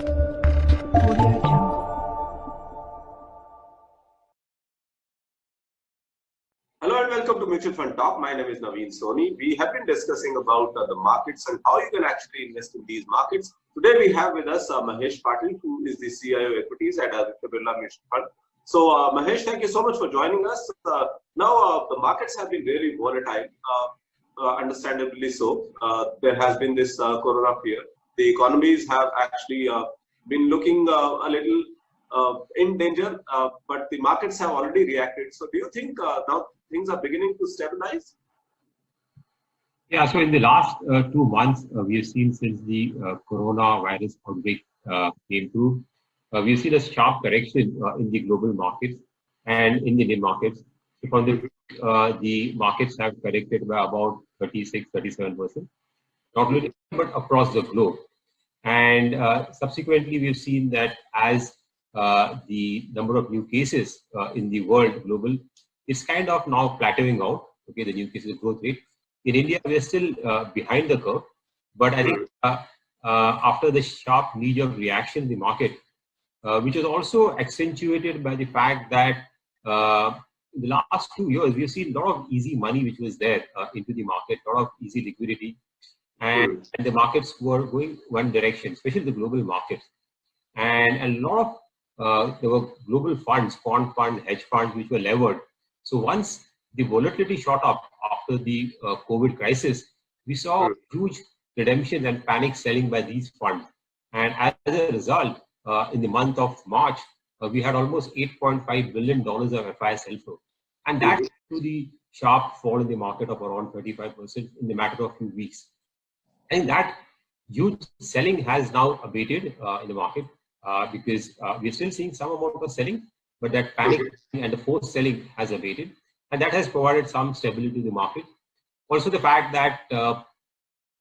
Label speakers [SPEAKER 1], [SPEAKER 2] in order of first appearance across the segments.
[SPEAKER 1] Audio Jungle.
[SPEAKER 2] Hello and welcome to Mutual Fund Talk. My name is Naveen Soni. We have been discussing about the markets and how you can actually invest in these markets. Today we have with us Mahesh Patil, who is the CIO Equities at Aditya Birla Mutual Fund. So Mahesh, thank you so much for joining us. Now the markets have been very volatile, understandably so. There has been this corona fear. The economies have actually been looking a little in danger, but the markets have already reacted. So do you think now things are beginning to stabilize?
[SPEAKER 3] Yeah, so in the last 2 months, we have seen since the coronavirus outbreak came through, we've seen a sharp correction in the global markets and in the Indian markets. So from the markets have corrected by about 36, 37%, not only but across the globe. And subsequently, we've seen that as the number of new cases in the world global is kind of now plateauing out. Okay, the new cases growth rate. In India, we are still behind the curve, but I think after the sharp knee-jerk reaction in the market, which was also accentuated by the fact that in the last 2 years, we've seen a lot of easy money which was there into the market, a lot of easy liquidity, and the markets were going one direction, especially the global markets. And a lot of there were global funds, bond funds, hedge funds, which were levered. So once the volatility shot up after the COVID crisis, we saw huge redemption and panic selling by these funds. And as a result, in the month of March, we had almost $8.5 billion of FIS outflow. And that led to the sharp fall in the market of around 35% in the matter of a few weeks. And that huge selling has now abated in the market because we're still seeing some amount of selling, but that panic and the forced selling has abated. And that has provided some stability to the market. Also, the fact that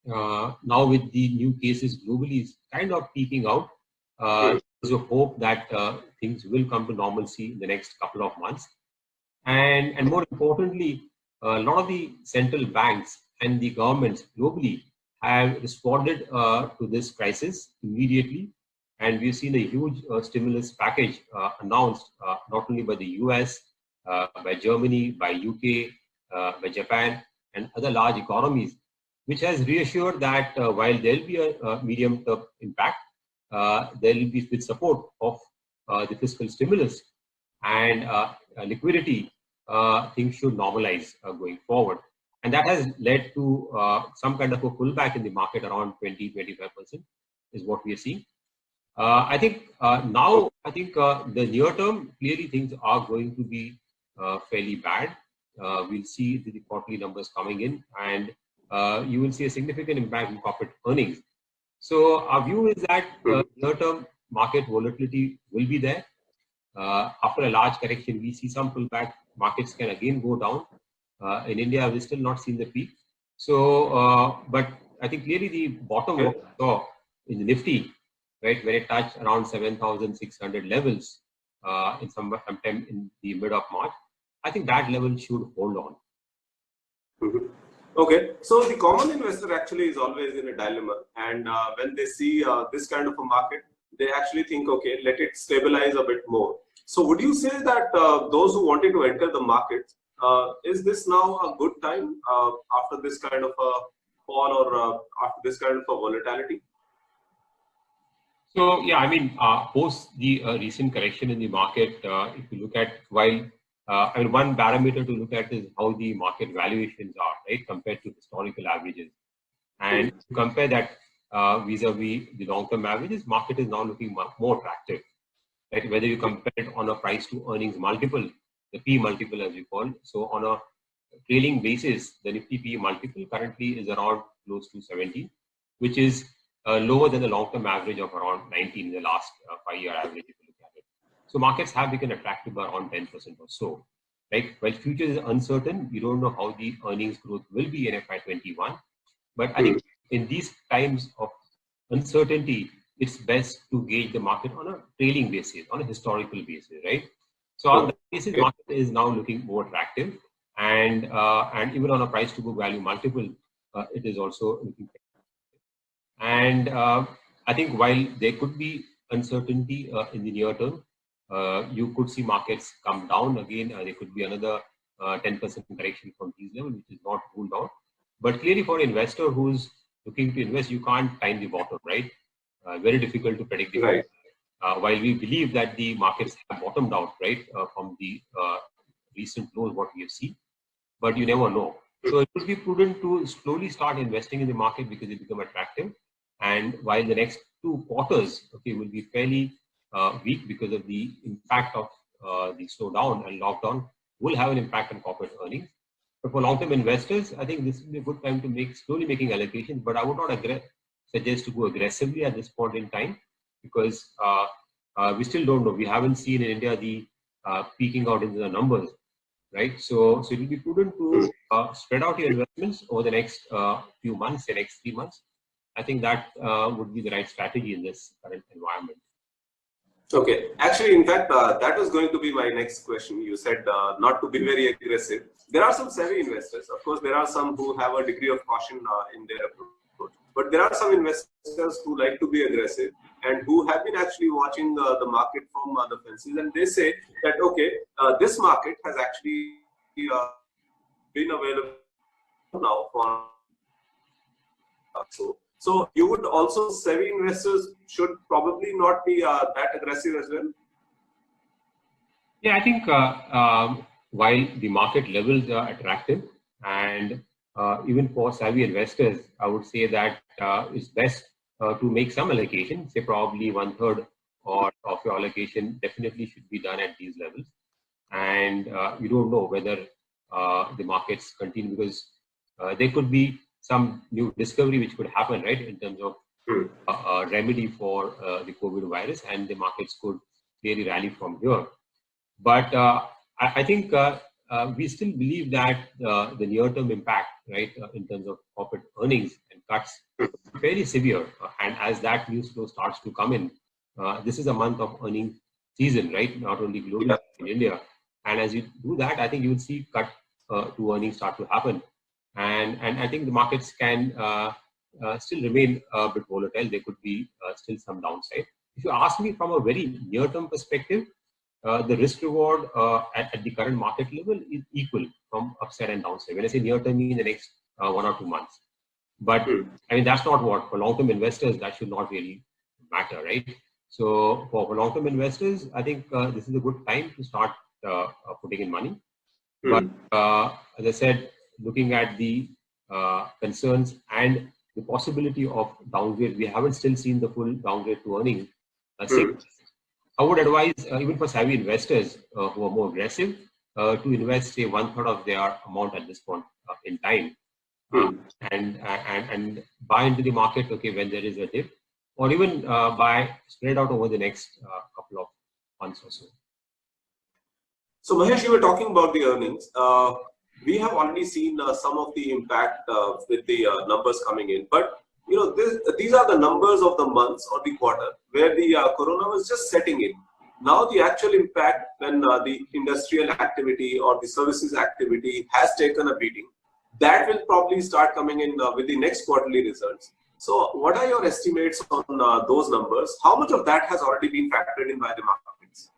[SPEAKER 3] now with the new cases globally is kind of peaking out, there's a hope that things will come to normalcy in the next couple of months. And more importantly, a lot of the central banks and the governments globally have responded to this crisis immediately. And we've seen a huge stimulus package announced not only by the US, by Germany, by UK, by Japan, and other large economies, which has reassured that while there will be a medium-term impact, there will be with support of the fiscal stimulus and liquidity, things should normalize going forward. And that has led to some kind of a pullback in the market around 20-25% is what we are seeing. I think now, the near term, clearly things are going to be fairly bad. We'll see the quarterly numbers coming in, and you will see a significant impact in corporate earnings. So our view is that near-term market volatility will be there. After a large correction, we see some pullback. Markets can again go down. In India, we've still not seen the peak. So, but I think clearly the bottom we saw in the Nifty, right, when it touched around 7,600 levels in sometime in the mid of March, I think that level should hold on.
[SPEAKER 2] Okay, so the common investor actually is always in a dilemma, and when they see this kind of a market, they actually think, okay, let it stabilize a bit more. So would you say that those who wanted to enter the market, is this now a good time after this kind of a fall or after this kind of a volatility?
[SPEAKER 3] So yeah, I mean, post the recent correction in the market, if you look at one parameter to look at is how the market valuations are, right, compared to historical averages. And if you compare that vis-a-vis the long-term averages, market is now looking much more attractive. Right? Whether you compare it on a price to earnings multiple, the P multiple as we call it. So on a trailing basis, the Nifty P multiple currently is around close to 17, which is lower than the long-term average of around 19 in the last 5-year average if you look at it. So markets have become attractive by around 10% or so. Right? While future is uncertain, we don't know how the earnings growth will be in FY21. But I think in these times of uncertainty, it's best to gauge the market on a trailing basis, on a historical basis, right? So on that basis, market is now looking more attractive, and even on a price to book value multiple, it is also looking attractive. And I think while there could be uncertainty in the near term. You could see markets come down again. There could be another 10% correction from these levels, which is not ruled out. But clearly, for an investor who's looking to invest, you can't time the bottom, right? Very difficult to predict the bottom. While we believe that the markets have bottomed out, right, from the recent lows, what we have seen, but you never know. So it would be prudent to slowly start investing in the market because it become attractive. And while the next 2 quarters, okay, will be fairly weak because of the impact of the slowdown and lockdown, will have an impact on corporate earnings. But for long-term investors, I think this will be a good time to slowly making allocations. But I would not suggest to go aggressively at this point in time because we still don't know. We haven't seen in India the peaking out into the numbers, right? So it will be prudent to spread out your investments over the next few months, the next 3 months. I think that would be the right strategy in this current environment.
[SPEAKER 2] Okay. Actually, in fact, that was going to be my next question. You said not to be very aggressive. There are some savvy investors. Of course, there are some who have a degree of caution in their approach. But there are some investors who like to be aggressive and who have been actually watching the market from the fences. And they say that, okay, this market has actually been available now for so you would also savvy investors should probably not be that aggressive as well.
[SPEAKER 3] Yeah, I think while the market levels are attractive and even for savvy investors, I would say that it's best to make some allocation, say probably 1/3 of your allocation definitely should be done at these levels. And you don't know whether the markets continue because there could be some new discovery which could happen, right, in terms of a remedy for the COVID virus, and the markets could clearly rally from here. But I think we still believe that the near-term impact, right, in terms of corporate earnings and cuts, is fairly severe. And as that news flow starts to come in, this is a month of earning season, right, not only globally in India. And as you do that, I think you will see cut to earnings start to happen. And I think the markets can still remain a bit volatile. There could be still some downside. If you ask me from a very near-term perspective, the risk reward at the current market level is equal from upside and downside. When I say near-term, I mean in the next 1 or 2 months. But I mean, that's not what for long-term investors, that should not really matter, right? So for long-term investors, I think this is a good time to start putting in money. But as I said, looking at the concerns and the possibility of downgrade, we haven't still seen the full downgrade to earnings. I would advise even for savvy investors who are more aggressive to invest say 1/3 of their amount at this point in time and buy into the market, okay, when there is a dip, or even buy spread out over the next couple of months or so.
[SPEAKER 2] So Mahesh, you were talking about the earnings. We have already seen some of the impact with the numbers coming in, but you know these are the numbers of the months or the quarter where the corona was just setting in. Now the actual impact when the industrial activity or the services activity has taken a beating, that will probably start coming in with the next quarterly results. So what are your estimates on those numbers? How much of that has already been factored in by the markets?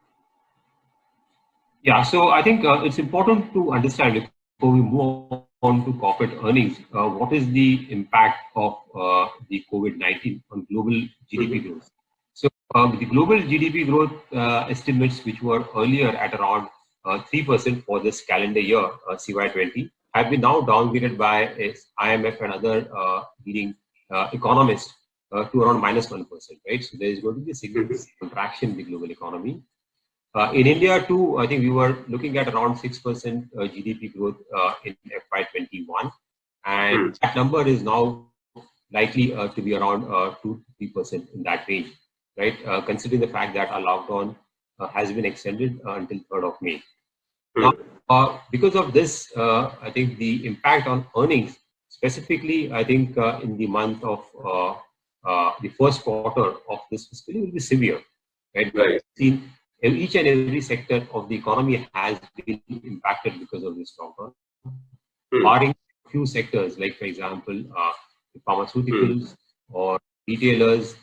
[SPEAKER 3] Yeah, so I think it's important to understand before we move on to corporate earnings, what is the impact of the COVID-19 on global GDP growth? So the global GDP growth estimates, which were earlier at around 3% for this calendar year, CY20, have been now downgraded by IMF and other leading economists to around -1%, right? So there is going to be a significant contraction in the global economy. In India too, I think we were looking at around 6% GDP growth in FY21, and that number is now likely to be around 2 to 3% in that range, right? Considering the fact that our lockdown has been extended until 3rd of May. Now, because of this, I think the impact on earnings, specifically, I think in the month of the first quarter of this fiscal year will be severe, right? Right. Each and every sector of the economy has been impacted because of this lockdown. Barring a few sectors, like for example, the pharmaceuticals or retailers,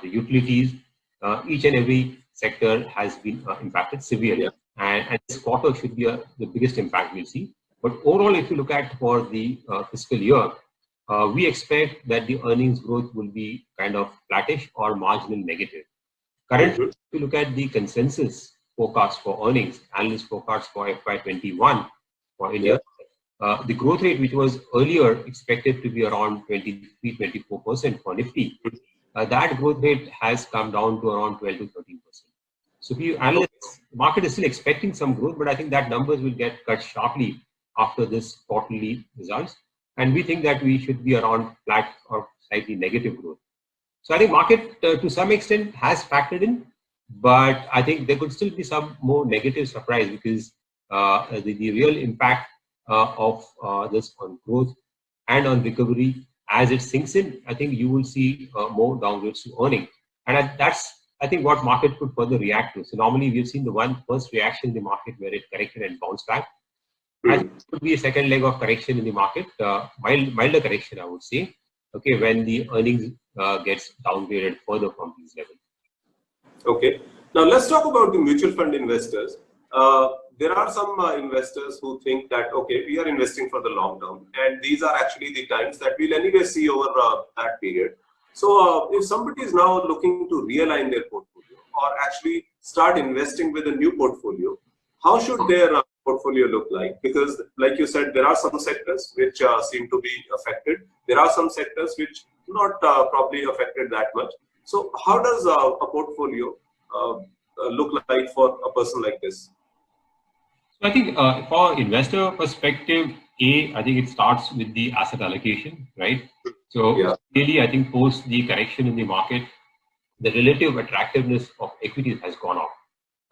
[SPEAKER 3] the utilities, each and every sector has been impacted severely. And this quarter should be the biggest impact we'll see. But overall, if you look at for the fiscal year, we expect that the earnings growth will be kind of flattish or marginal negative. Currently, if you look at the consensus forecast for earnings, analyst forecast for FY21 for India, the growth rate, which was earlier expected to be around 23-24% for Nifty, that growth rate has come down to around 12-13%. So if you analyze, the market is still expecting some growth, but I think that numbers will get cut sharply after this quarterly results. And we think that we should be around flat or slightly negative growth. So I think market to some extent has factored in, but I think there could still be some more negative surprise because the real impact of this on growth and on recovery as it sinks in, I think you will see more downwards to earning. And that's, I think, what market could further react to. So normally we've seen the first reaction in the market where it corrected and bounced back. I think it could be a second leg of correction in the market, milder correction, I would say, okay, when the earnings gets downgraded further from these levels.
[SPEAKER 2] Okay. Now let's talk about the mutual fund investors. There are some investors who think that, okay, we are investing for the long term, and these are actually the times that we'll anyway see over that period. So if somebody is now looking to realign their portfolio or actually start investing with a new portfolio, how should their portfolio look like? Because like you said, there are some sectors which seem to be affected. There are some sectors which not probably affected that much. So how does a portfolio look like for a person like this?
[SPEAKER 3] So I think for investor perspective, I think it starts with the asset allocation, right? So really, I think post the correction in the market, the relative attractiveness of equities has gone up.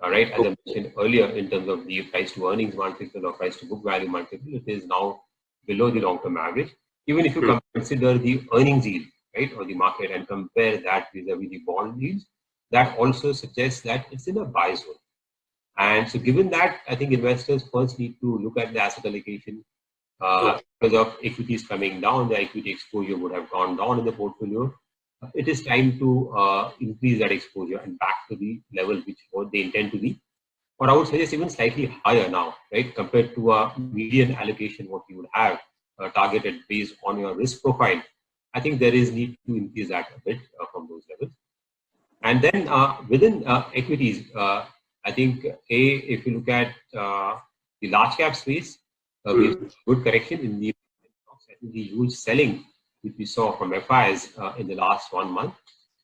[SPEAKER 3] Right, as I mentioned earlier, in terms of the price to earnings multiple or price to book value multiple, it is now below the long-term average. Even if you consider the earnings yield, right, or the market and compare that vis-a-vis the bond yields, that also suggests that it's in a buy zone. And so given that, I think investors first need to look at the asset allocation because of equities coming down, the equity exposure would have gone down in the portfolio. It is time to increase that exposure and back to the level which they intend to be. Or I would suggest even slightly higher now, right, compared to a median allocation, what you would have targeted based on your risk profile. I think there is need to increase that a bit from those levels. And then within equities, I think if you look at the large cap space, we have good correction in the huge selling which we saw from FIs in the last 1 month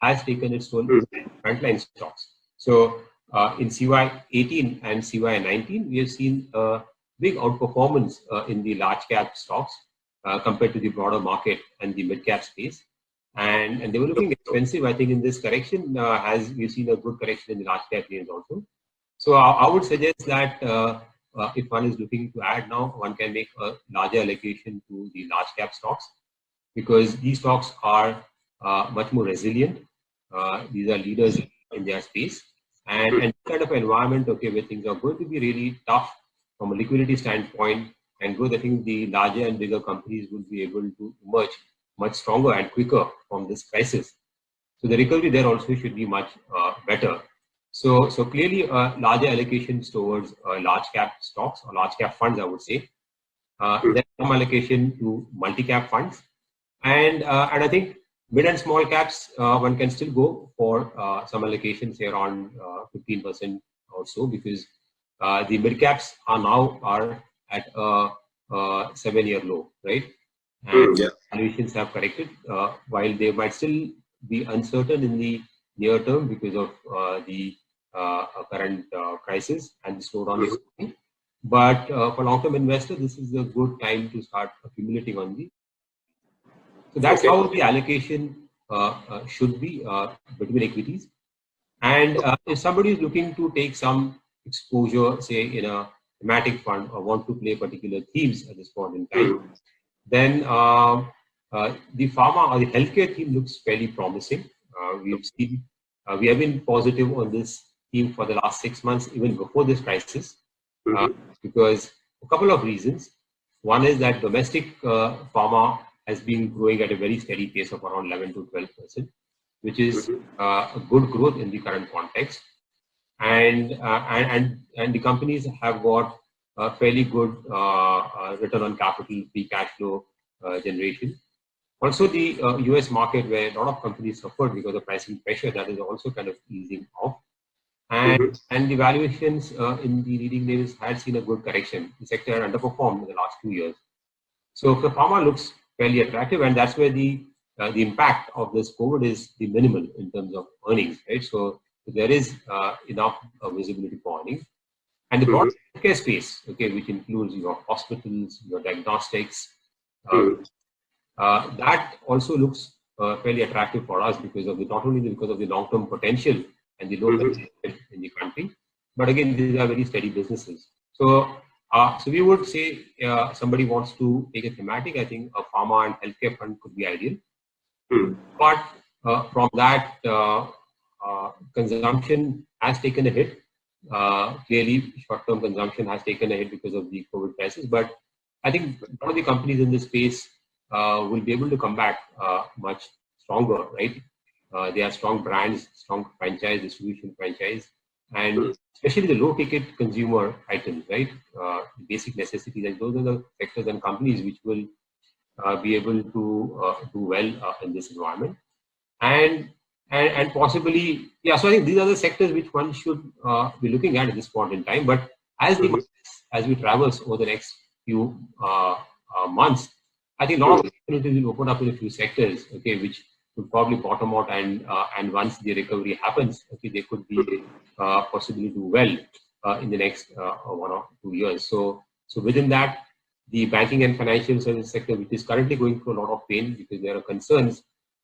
[SPEAKER 3] has taken its toll in frontline stocks. So in CY18 and CY19, we have seen a big outperformance in the large cap stocks compared to the broader market and the mid cap space. And they were looking expensive, I think, in this correction, we've seen a good correction in the large cap names also. So I would suggest that if one is looking to add now, one can make a larger allocation to the large cap stocks, because these stocks are much more resilient. These are leaders in their space. And kind of environment, okay, where things are going to be really tough from a liquidity standpoint and growth, I think the larger and bigger companies will be able to emerge much stronger and quicker from this crisis. So the recovery there also should be much better. So clearly larger allocations towards large cap stocks or large cap funds, I would say. Then some allocation to multi-cap funds. And I think mid and small caps, one can still go for some allocations here on 15% or so, because the mid caps are now at a 7-year low, right? And valuations have corrected, while they might still be uncertain in the near term because of the current crisis and the slowdown. But for long-term investors, this is a good time to start accumulating on the. So that's how the allocation should be between equities. And if somebody is looking to take some exposure, say in a thematic fund, or want to play particular themes at this point in time, then the pharma or the healthcare theme looks fairly promising. We have been positive on this theme for the last 6 months, even before this crisis, because a couple of reasons. One is that domestic pharma has been growing at a very steady pace of around 11 to 12%. which is a good growth in the current context. And the companies have got a fairly good return on capital, free cash flow generation. Also, the US market, where a lot of companies suffered because of pricing pressure, that is also kind of easing off. And the valuations in the leading names had seen a good correction. The sector had underperformed in the last 2 years. So the pharma looks fairly attractive, and that's where the impact of this COVID is the minimal in terms of earnings, right? So there is enough visibility for earnings. And the broad healthcare space, okay, which includes your hospitals, your diagnostics, that also looks fairly attractive for us because of not only because of the long-term potential and the low in the country, but again, these are very steady businesses. So we would say somebody wants to take a thematic. I think a pharma and healthcare fund could be ideal. But from that, consumption has taken a hit. Clearly, short-term consumption has taken a hit because of the COVID crisis. But I think one of the companies in this space will be able to come back much stronger, right? They are strong brands, strong franchise, distribution franchise, and especially the low-ticket consumer items, right? Basic necessities, and those are the sectors and companies which will be able to do well in this environment. And possibly, yeah, so I think these are the sectors which one should be looking at this point in time. But as we traverse over the next few months, I think a lot of opportunities will open up in a few sectors, okay, which would probably bottom out, and once the recovery happens, okay, they could be possibly do well in the next 1 or 2 years. So within that, the banking and financial service sector, which is currently going through a lot of pain because there are concerns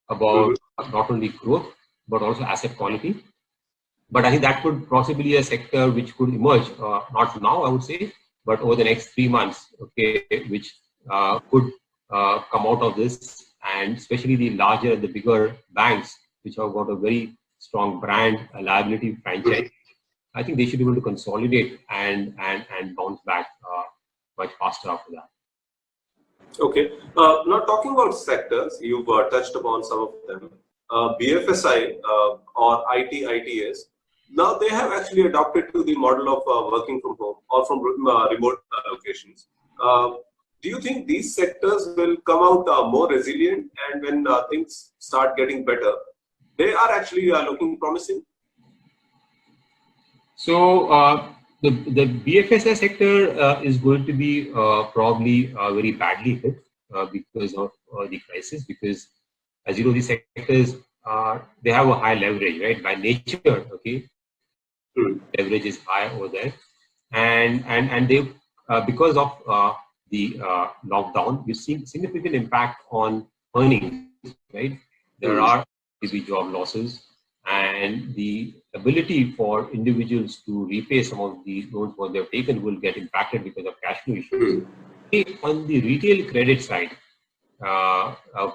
[SPEAKER 3] about not only growth but also asset quality. But I think that could possibly be a sector which could emerge, not now, I would say, but over the next 3 months, okay, which could come out of this, and especially the larger, the bigger banks, which have got a very strong brand, a liability franchise. I think they should be able to consolidate and bounce back much faster after that.
[SPEAKER 2] Okay. Now talking about sectors, you've touched upon some of them. BFSI or ITITS, now they have actually adopted to the model of working from home or from remote locations. Do you think these sectors will come out more resilient, and when things start getting better, they are actually looking promising?
[SPEAKER 3] So the BFSI sector is going to be probably very badly hit because of the crisis. Because, as you know, these sectors they have a high leverage, right? By nature, okay, leverage is high over there, and they because of the lockdown, we've seen significant impact on earnings, right? There are job losses, and the ability for individuals to repay some of the loans what they've taken will get impacted because of cash flow issues. On the retail credit side,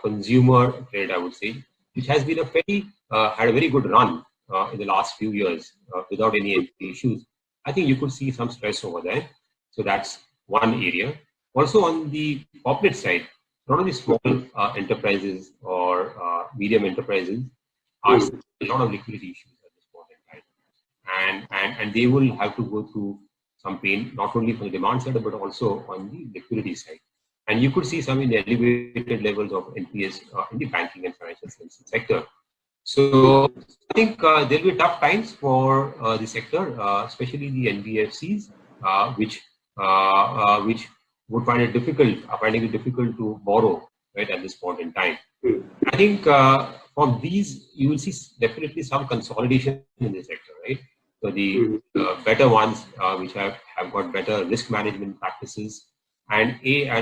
[SPEAKER 3] consumer credit, I would say, which has been had a very good run in the last few years without any issues. I think you could see some stress over there. So that's one area. Also on the corporate side, not only small enterprises or medium enterprises are a lot of liquidity issues at this point in time, and they will have to go through some pain, not only from the demand side but also on the liquidity side. And you could see some in the elevated levels of NPS in the banking and financial services sector. So I think there will be tough times for the sector, especially the NBFCs, which would find it finding it difficult to borrow, right, at this point in time. I think from these, you will see definitely some consolidation in the sector, right? So the better ones, which have got better risk management practices, and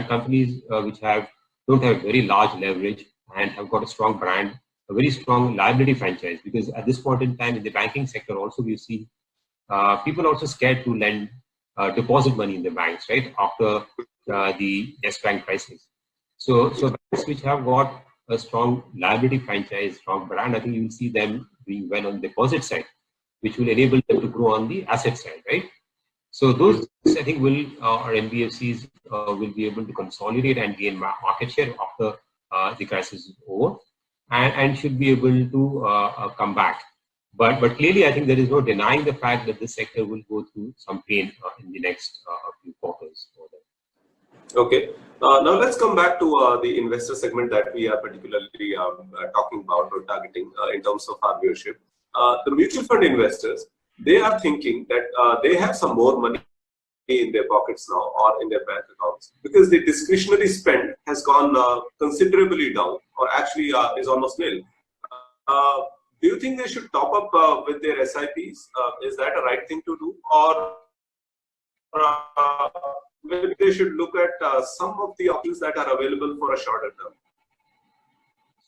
[SPEAKER 3] companies which don't have very large leverage and have got a strong brand, a very strong liability franchise. Because at this point in time in the banking sector, also we see people also scared to lend deposit money in the banks, right, after the Yes Bank crisis. So banks which have got a strong liability franchise, strong brand, I think you will see them doing well on the deposit side, which will enable them to grow on the asset side, right? So those, I think, our NBFCs will be able to consolidate and gain market share after the crisis is over. and should be able to come back. But clearly, I think there is no denying the fact that this sector will go through some pain in the next few quarters.
[SPEAKER 2] Okay. Now let's come back to the investor segment that we are particularly talking about or targeting in terms of our viewership. The mutual fund investors, they are thinking that they have some more money in their pockets now or in their bank accounts because the discretionary spend has gone considerably down or actually is almost nil. Do you think they should top up with their SIPs? Is that a right thing to do, or maybe they should look at some of the options that are available for a shorter term?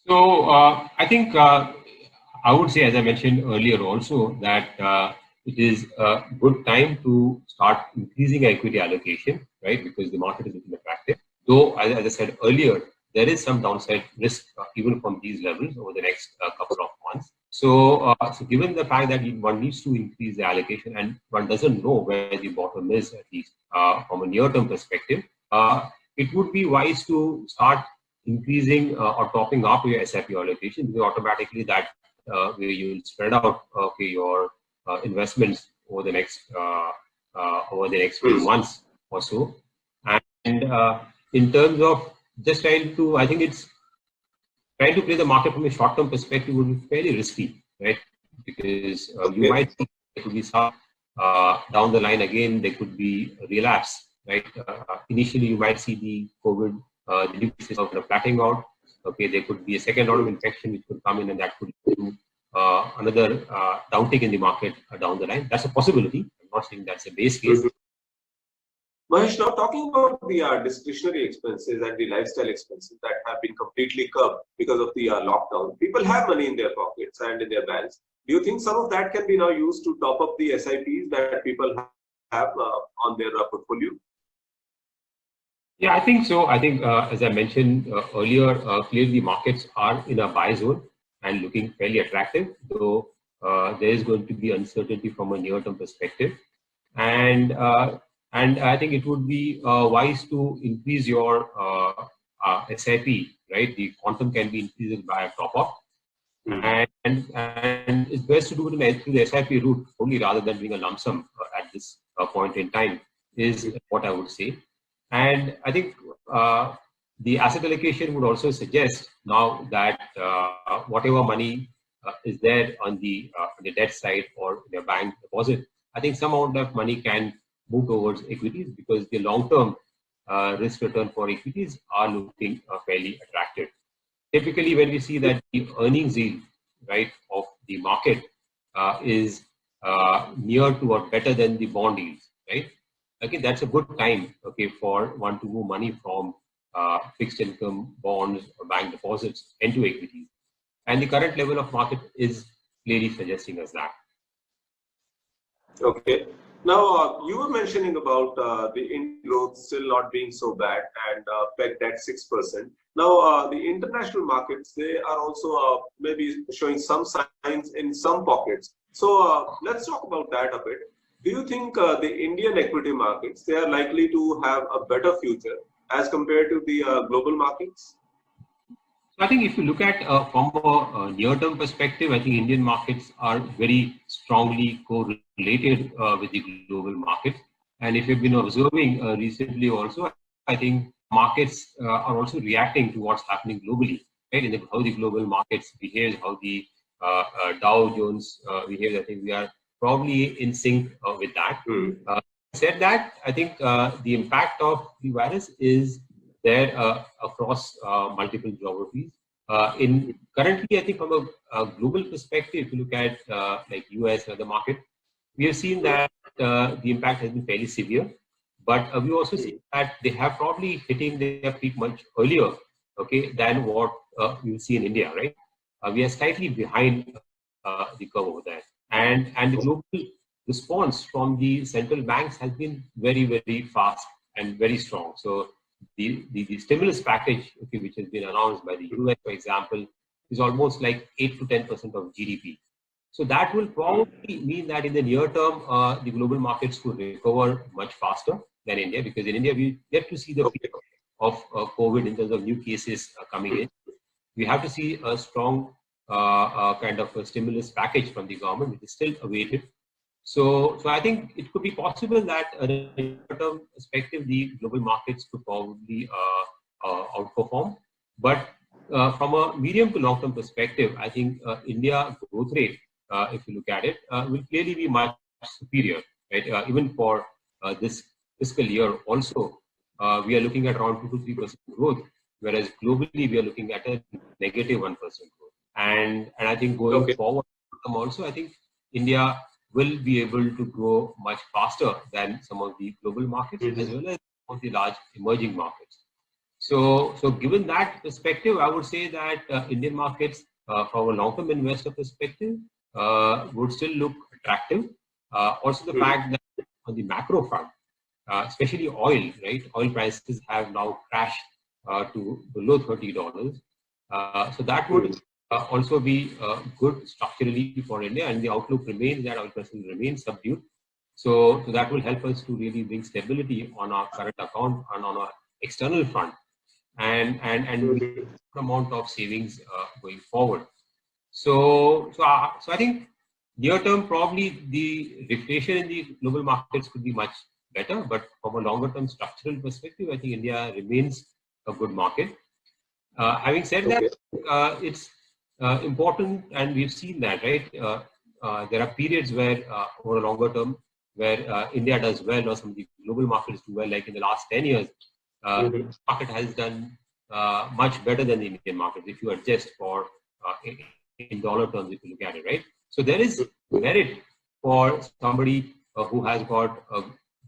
[SPEAKER 3] So I think I would say, as I mentioned earlier also, that it is a good time to start increasing equity allocation, right? Because the market is looking attractive. Though, as I said earlier, there is some downside risk even from these levels over the next couple of months. So, given the fact that one needs to increase the allocation and one doesn't know where the bottom is, at least from a near-term perspective, it would be wise to start increasing or topping up your SIP allocation, because automatically that where you will spread out your investments over the next few months or so. And in terms of just trying to, I think it's trying to play the market from a short-term perspective would be fairly risky, right? Because you might think there could be some down the line again, there could be a relapse, right? Initially, you might see the COVID, the new cases of flattening out. Okay, there could be a second round of infection which could come in, and that could lead to another downtick in the market down the line. That's a possibility. I'm not saying that's a base case.
[SPEAKER 2] Mahesh, now talking about the discretionary expenses and the lifestyle expenses that have been completely curbed because of the lockdown, people have money in their pockets and in their banks. Do you think some of that can be now used to top up the SIPs that people have on their portfolio?
[SPEAKER 3] Yeah, I think so. I think, as I mentioned earlier, clearly markets are in a buy zone and looking fairly attractive, though there is going to be uncertainty from a near-term perspective. And I think it would be wise to increase your SIP, right? The quantum can be increased by a top-up. And it's best to do it through the SIP route only rather than doing a lump sum at this point in time, is what I would say. And I think the asset allocation would also suggest now that whatever money is there on the debt side or the bank deposit, I think some amount of money can move towards equities, because the long-term risk return for equities are looking fairly attractive. Typically, when we see that the earnings yield, right, of the market is near to or better than the bond yields, right? Okay, that's a good time, okay, for one to move money from fixed income bonds or bank deposits into equities. And the current level of market is clearly suggesting us that.
[SPEAKER 2] Okay. Now, you were mentioning about the Indian growth still not being so bad and pegged at 6%. Now, the international markets, they are also maybe showing some signs in some pockets. So let's talk about that a bit. Do you think the Indian equity markets, they are likely to have a better future as compared to the global markets?
[SPEAKER 3] So I think if you look at from a near-term perspective, I think Indian markets are very strongly correlated with the global markets. And if you've been observing recently also, I think markets are also reacting to what's happening globally, right? In how the global markets behave, how the Dow Jones behaves. I think we are probably in sync with that. Said that, I think the impact of the virus is there across multiple geographies. Currently, I think from a global perspective, if you look at like US and other market, we have seen that the impact has been fairly severe. But we also see that they have probably hitting their peak much earlier, okay, than what we see in India, right? We are slightly behind the curve over there. And the global response from the central banks has been very, very fast and very strong. So the stimulus package, okay, which has been announced by the US, for example, is almost like 8 to 10% of GDP. So that will probably mean that in the near term, the global markets could recover much faster than India, because in India we get to see the peak of COVID in terms of new cases coming in. we have to see a strong kind of a stimulus package from the government, which is still awaited. So I think it could be possible that in a short-term perspective, the global markets could probably outperform. But from a medium to long-term perspective, I think India growth rate, if you look at it, will clearly be much superior, right? Even for this fiscal year also, we are looking at around 2 to 3% growth, whereas globally we are looking at a negative 1% growth. And I think going forward also, I think India will be able to grow much faster than some of the global markets as well as some of the large emerging markets. So given that perspective, I would say that Indian markets, from a long-term investor perspective, would still look attractive. Also, the fact that on the macro front, especially oil, right? Oil prices have now crashed to below $30. So that would also be good structurally for India, and the outlook remains that oil prices will remain subdued. So that will help us to really bring stability on our current account and on our external front, and amount of savings going forward. So I think near term probably the reflation in the global markets could be much better, but from a longer term structural perspective, I think India remains a good market. Having said that, it's important, and we've seen that, right? There are periods where, over a longer term, where India does well, or some of the global markets do well. Like in the last 10 years, the market has done much better than the Indian market if you adjust for in dollar terms, if you look at it, right? So there is merit for somebody who has got a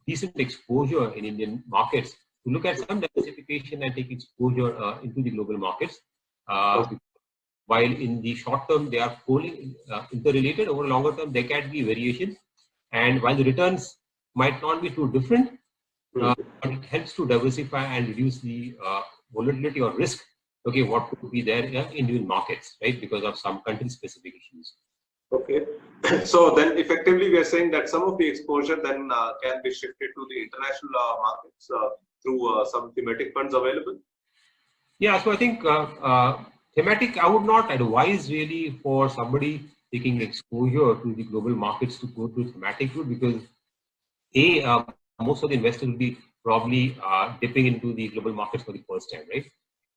[SPEAKER 3] decent exposure in Indian markets to look at some diversification and take exposure into the global markets. While in the short term they are wholly interrelated, over longer term there can be variations. And while the returns might not be too different, but it helps to diversify and reduce the volatility or risk. Okay, what could be there in individual markets, right? Because of some country-specific issues.
[SPEAKER 2] Okay, so then effectively we are saying that some of the exposure then can be shifted to the international markets through some thematic funds available.
[SPEAKER 3] Yeah, so I think thematic, I would not advise really for somebody taking exposure to the global markets to go to thematic route, because most of the investors will be probably dipping into the global markets for the first time, right?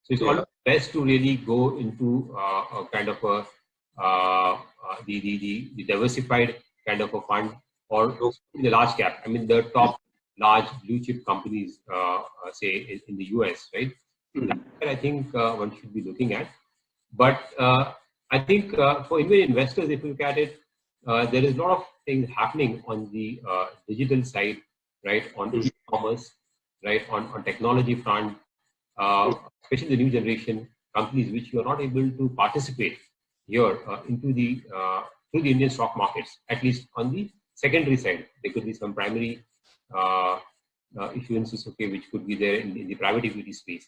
[SPEAKER 3] So it's always best to really go into a kind of a the diversified kind of a fund, or the large cap. I mean, the top large blue chip companies, say in the US, right? That's what I think one should be looking at. But I think for Indian investors, if you look at it, there is a lot of things happening on the digital side, right? On e-commerce, right? On technology front, especially the new generation companies, which you are not able to participate here into the through the Indian stock markets, at least on the secondary side. There could be some primary issuances, okay, which could be there in the private equity space.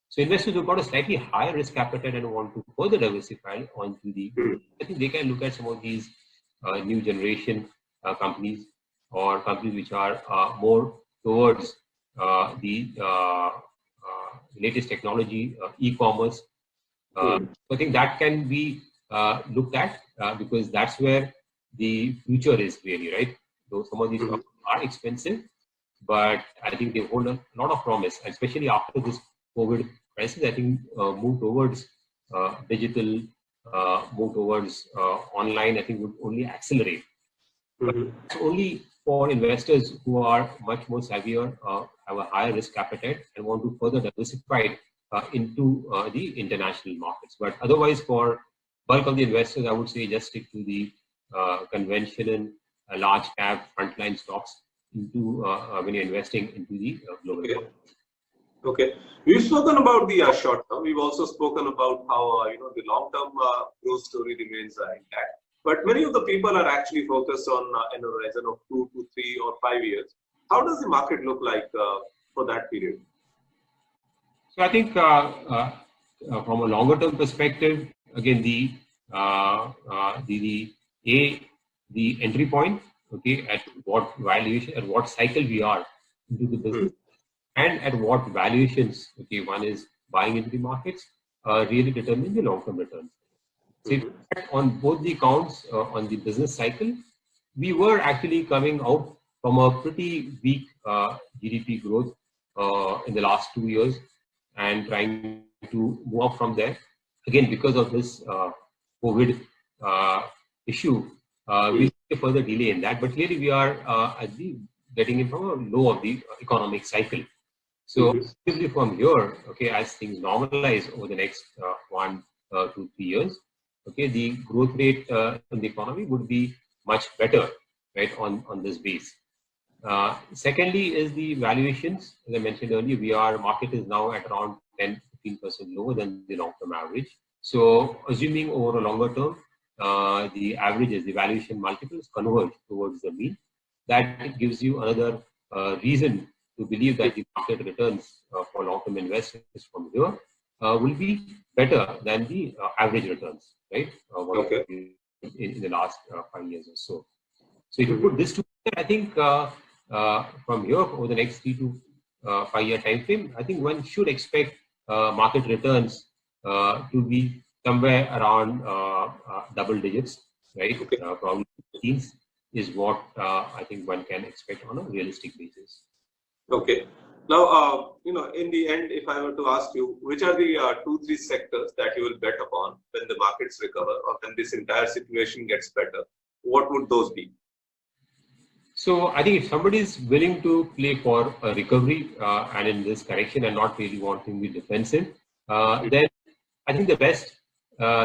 [SPEAKER 3] So investors who've got a slightly higher risk appetite and want to further diversify onto the, I think they can look at some of these new generation companies, or companies which are more towards the latest technology, e-commerce. So I think that can be looked at because that's where the future is really, right? Though some of these are expensive, but I think they hold a lot of promise, especially after this COVID crisis. I think move towards digital, move towards online, I think would only accelerate. But it's only for investors who are much more savvier, have a higher risk appetite, and want to further diversify into the international markets. But otherwise, for bulk of the investors, I would say just stick to the conventional large cap frontline stocks into when you're investing into the global markets.
[SPEAKER 2] Okay, we've spoken about the short term. We've also spoken about how the long term growth story remains intact. But many of the people are actually focused on a horizon of 2 to 3 or 5 years. How does the market look like for that period?
[SPEAKER 3] So I think from a longer term perspective, again the entry point, okay, at what valuation, at what cycle we are into the business, and at what valuations, okay, one is buying into the markets, really determine the long-term returns. So if on both the counts on the business cycle, we were actually coming out from a pretty weak GDP growth in the last 2 years and trying to move up from there. Again, because of this COVID issue, we see a further delay in that. But clearly, we are getting in from a low of the economic cycle. So from here, okay, as things normalize over the next 1 to 3 years, okay, the growth rate in the economy would be much better, right, on this base. Secondly is the valuations. As I mentioned earlier, market is now at around 10-15% lower than the long-term average. So assuming over a longer term, the averages, the valuation multiples converge towards the mean, that gives you another reason to believe that the market returns for long-term investors from here will be better than the average returns, right? In the last 5 years or so. So if you put this together, I think from here over the next 3 to 5 year time frame, I think one should expect market returns to be somewhere around double digits, right? Probably teens is what I think one can expect on a realistic basis.
[SPEAKER 2] Okay. Now, in the end, if I were to ask you, which are the 2-3 sectors that you will bet upon when the markets recover or when this entire situation gets better, what would those be?
[SPEAKER 3] So I think if somebody is willing to play for a recovery and in this correction and not really wanting to be defensive, then I think the best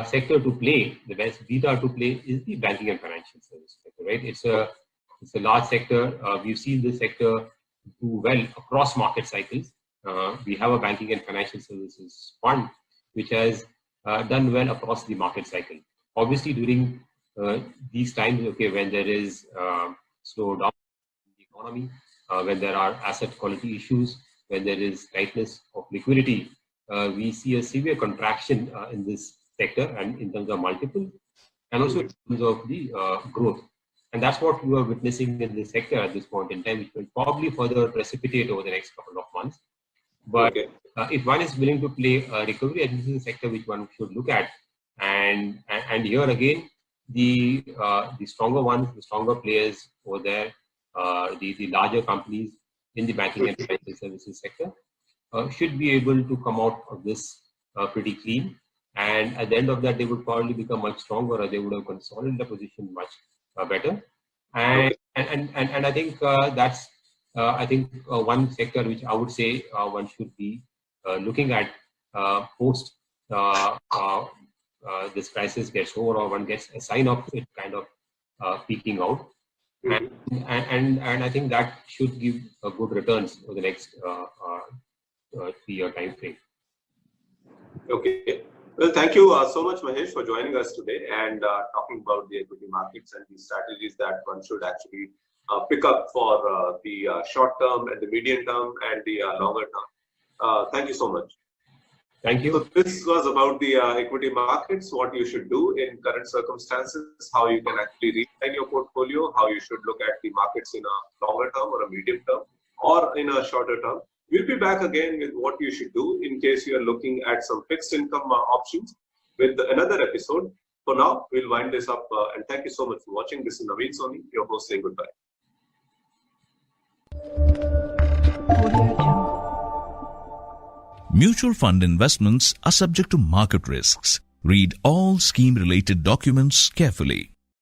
[SPEAKER 3] sector to play, the best beta to play is the banking and financial service sector, right? It's a large sector. We've seen this sector do well across market cycles. We have a banking and financial services fund which has done well across the market cycle. Obviously, during these times, okay, when there is slowdown in the economy, when there are asset quality issues, when there is tightness of liquidity, we see a severe contraction in this sector and in terms of multiple and also in terms of the growth. And that's what we are witnessing in this sector at this point in time, which will probably further precipitate over the next couple of months. But if one is willing to play a recovery, I think this is a sector which one should look at. And here again, the stronger ones, the stronger players over there, the larger companies in the banking and financial services sector should be able to come out of this pretty clean. And at the end of that, they would probably become much stronger, or they would have consolidated the position much better. And I think that's one sector which I would say one should be looking at post this crisis gets over, or one gets a sign of it kind of peaking out. And I think that should give good returns for the next 3-year time frame.
[SPEAKER 2] Okay. Well, thank you so much, Mahesh, for joining us today and talking about the equity markets and the strategies that one should actually pick up for the short term and the medium term and the longer term. Thank you so much.
[SPEAKER 3] Thank you.
[SPEAKER 2] So this was about the equity markets, what you should do in current circumstances, how you can actually redesign your portfolio, how you should look at the markets in a longer term or a medium term or in a shorter term. We'll be back again with what you should do in case you are looking at some fixed income options with another episode. For now, we'll wind this up and thank you so much for watching. This is Naveen Soni, your host, saying goodbye.
[SPEAKER 1] Mutual fund investments are subject to market risks. Read all scheme-related documents carefully.